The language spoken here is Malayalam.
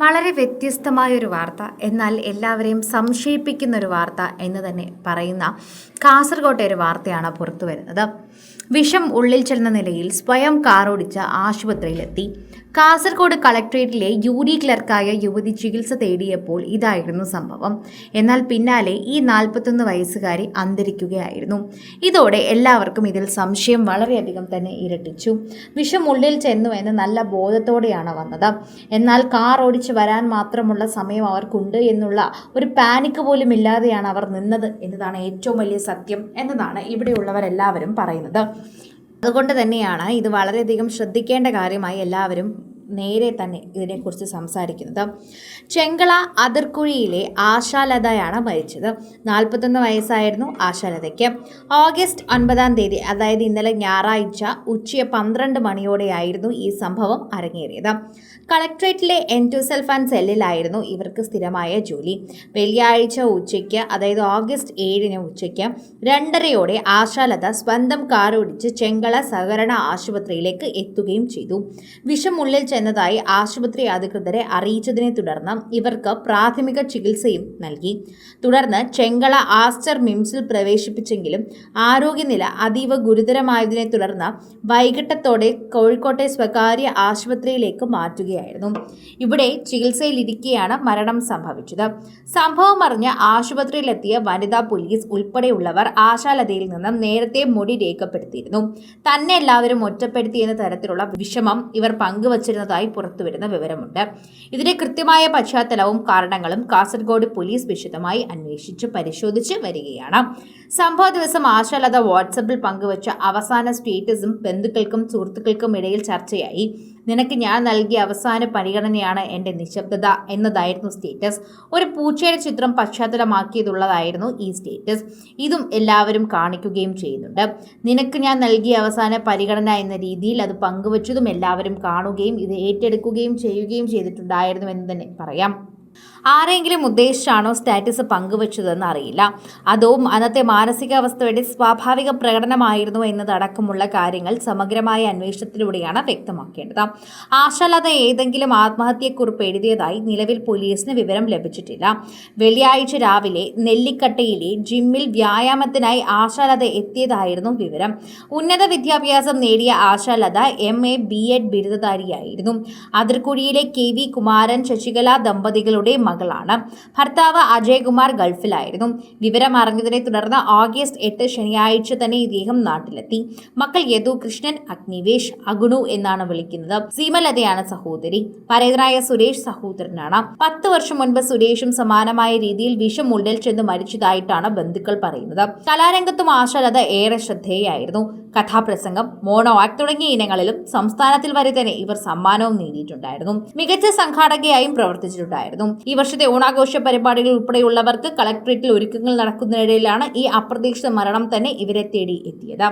വളരെ വ്യത്യസ്തമായൊരു വാർത്ത, എന്നാൽ എല്ലാവരെയും സംശയിപ്പിക്കുന്ന ഒരു വാർത്ത എന്ന് തന്നെ പറയുന്ന കാസർഗോട്ടെ ഒരു വാർത്തയാണ് പുറത്തു വരുന്നത്. വിഷം ഉള്ളിൽ ചെന്ന നിലയിൽ സ്വയം കാറോടിച്ച് ആശുപത്രിയിലെത്തി. കാസർഗോഡ് കളക്ട്രേറ്റിലെ UD ക്ലർക്കായ യുവതി ചികിത്സ തേടിയപ്പോൾ ഇതായിരുന്നു സംഭവം. എന്നാൽ പിന്നാലെ ഈ 41 വയസ്സുകാരി അന്തരിക്കുകയായിരുന്നു. ഇതോടെ എല്ലാവർക്കും ഇതിൽ സംശയം വളരെയധികം തന്നെ ഇരട്ടിച്ചു. വിഷം ഉള്ളിൽ ചെന്നു എന്ന് നല്ല ബോധത്തോടെയാണ് വന്നത്. എന്നാൽ കാർ ഓടിച്ച് വരാൻ മാത്രമുള്ള സമയം അവർക്കുണ്ട് എന്നുള്ള ഒരു പാനിക് പോലും ഇല്ലാതെയാണ് അവർ നിന്നത് എന്നതാണ് ഏറ്റവും വലിയ സത്യം എന്നതാണ് ഇവിടെയുള്ളവരെല്ലാവരും പറയുന്നത്. അതുകൊണ്ട് തന്നെയാണ് ഇത് വളരെയധികം ശ്രദ്ധിക്കേണ്ട കാര്യമായി എല്ലാവരും നേരെ തന്നെ ഇതിനെക്കുറിച്ച് സംസാരിക്കുന്നത്. ചെങ്കള അതിർക്കുഴിയിലെ ആശാലതയാണ് മരിച്ചത്. 41 വയസ്സായിരുന്നു ആശാലതയ്ക്ക്. ഓഗസ്റ്റ് 9 അതായത് ഇന്നലെ ഞായറാഴ്ച ഉച്ച 12 മണിയോടെയായിരുന്നു ഈ സംഭവം അരങ്ങേറിയത്. കളക്ട്രേറ്റിലെ എൻഡോസൾഫാൻ സെല്ലിലായിരുന്നു ഇവർക്ക് സ്ഥിരമായ ജോലി. വെള്ളിയാഴ്ച ഉച്ചയ്ക്ക് അതായത് ഓഗസ്റ്റ് 7 ഉച്ചയ്ക്ക് 2:30 ആശാലത സ്വന്തം കാർ ഓടിച്ച് ചെങ്കള സഹകരണ ആശുപത്രിയിലേക്ക് എത്തുകയും ചെയ്തു. വിഷം ഉള്ളിൽ എന്നതായി ആശുപത്രി അധികൃതരെ അറിയിച്ചതിനെ തുടർന്ന് ഇവർക്ക് പ്രാഥമിക ചികിത്സയും നൽകി. തുടർന്ന് ചെങ്കള ആസ്റ്റർ മിംസിൽ പ്രവേശിപ്പിച്ചെങ്കിലും ആരോഗ്യനില അതീവ ഗുരുതരമായതിനെ തുടർന്ന് വൈകിട്ടത്തോടെ കോഴിക്കോട്ടെ സ്വകാര്യ ആശുപത്രിയിലേക്ക് മാറ്റുകയായിരുന്നു. ഇവിടെ ചികിത്സയിലിരിക്കെയാണ് മരണം സംഭവിച്ചത്. സംഭവം അറിഞ്ഞ് ആശുപത്രിയിലെത്തിയ വനിതാ പോലീസ് ഉൾപ്പെടെയുള്ളവർ ആശാലതയിൽ നിന്നും നേരത്തെ മൊഴി രേഖപ്പെടുത്തിയിരുന്നു. തന്നെ എല്ലാവരും ഒറ്റപ്പെടുത്തിയെന്ന തരത്തിലുള്ള വിഷമം ഇവർ പങ്കുവച്ചിരുന്നത് പുറത്തുവരുന്ന വിവരമുണ്ട്. ഇതിന്റെ കൃത്യമായ പശ്ചാത്തലവും കാരണങ്ങളും കാസർഗോഡ് പോലീസ് വിശദമായി അന്വേഷിച്ച് പരിശോധിച്ച് വരികയാണ്. സംഭവ ദിവസം ആശാലത വാട്സപ്പിൽ പങ്കുവച്ച അവസാന സ്റ്റേറ്റസും ബന്ധുക്കൾക്കും സുഹൃത്തുക്കൾക്കും ഇടയിൽ ചർച്ചയായി. നിനക്ക് ഞാൻ നൽകിയ അവസാന പരിഗണനയാണ് എൻ്റെ നിശബ്ദത എന്നതായിരുന്നു സ്റ്റേറ്റസ്. ഒരു പൂച്ചയുടെ ചിത്രം പശ്ചാത്തലമാക്കിയതുള്ളതായിരുന്നു ഈ സ്റ്റേറ്റസ്. ഇതും എല്ലാവരും കാണിക്കുകയും ചെയ്യുന്നുണ്ട്. നിനക്ക് ഞാൻ നൽകിയ അവസാന പരിഗണന എന്ന രീതിയിൽ അത് പങ്കുവച്ചതും എല്ലാവരും കാണുകയും ഇത് ഏറ്റെടുക്കുകയും ചെയ്യുകയും ചെയ്തിട്ടുണ്ടായിരുന്നു എന്ന് തന്നെ പറയാം. ആരെങ്കിലും ഉദ്ദേശിച്ചാണോ സ്റ്റാറ്റസ് പങ്കുവച്ചതെന്ന് അറിയില്ല. അതോ അന്നത്തെ മാനസികാവസ്ഥയുടെ സ്വാഭാവിക പ്രകടനമായിരുന്നു എന്നതടക്കമുള്ള കാര്യങ്ങൾ സമഗ്രമായ അന്വേഷണത്തിലൂടെയാണ് വ്യക്തമാക്കേണ്ടത്. ആശാലത ഏതെങ്കിലും ആത്മഹത്യക്കുറിപ്പ് എഴുതിയതായി നിലവിൽ പോലീസിന് വിവരം ലഭിച്ചിട്ടില്ല. വെള്ളിയാഴ്ച രാവിലെ നെല്ലിക്കട്ടയിലെ ജിമ്മിൽ വ്യായാമത്തിനായി ആശാലത എത്തിയതായിരുന്നു വിവരം. ഉന്നത വിദ്യാഭ്യാസം നേടിയ Ashalatha MA B.Ed ബിരുദധാരിയായിരുന്നു. അതിർക്കുഴിയിലെ KV Kumaran Sasikala ദമ്പതികളുടെ മകളാണ്. ഭർത്താവ് അജയ്കുമാർ ഗൾഫിലായിരുന്നു. വിവരം അറിഞ്ഞതിനെ തുടർന്ന് ഓഗസ്റ്റ് 8 ശനിയാഴ്ച തന്നെ ഇദ്ദേഹം നാട്ടിലെത്തി. മക്കൾ യദു, കൃഷ്ണൻ, അഗ്നിവേശ്, അഗുണു എന്നാണ് വിളിക്കുന്നത്. സീമലതയാണ് സഹോദരി. പരേതനായ സുരേഷ് സഹോദരനാണ്. 10 വർഷം മുൻപ് സുരേഷും സമാനമായ രീതിയിൽ വിഷം ഉള്ളിൽ ചെന്ന് മരിച്ചതായിട്ടാണ് ബന്ധുക്കൾ പറയുന്നത്. കലാരംഗത്തും ആശാലത ഏറെ ശ്രദ്ധേയായിരുന്നു. കഥാപ്രസംഗം, മോണോ ആക്ട് തുടങ്ങിയ ഇനങ്ങളിലും സംസ്ഥാനത്തിൽ വരെ തന്നെ ഇവർ സമ്മാനവും നേടിയിട്ടുണ്ടായിരുന്നു. മികച്ച സംഘാടകയായും പ്രവർത്തിച്ചിട്ടുണ്ടായിരുന്നു. ഈ വർഷത്തെ ഓണാഘോഷ പരിപാടികൾ ഉൾപ്പെടെയുള്ളവർക്ക് കളക്ട്രേറ്റിൽ ഒരുക്കങ്ങൾ നടക്കുന്നതിനിടയിലാണ് ഈ അപ്രതീക്ഷിത മരണം തന്നെ ഇവരെ തേടി എത്തിയത്.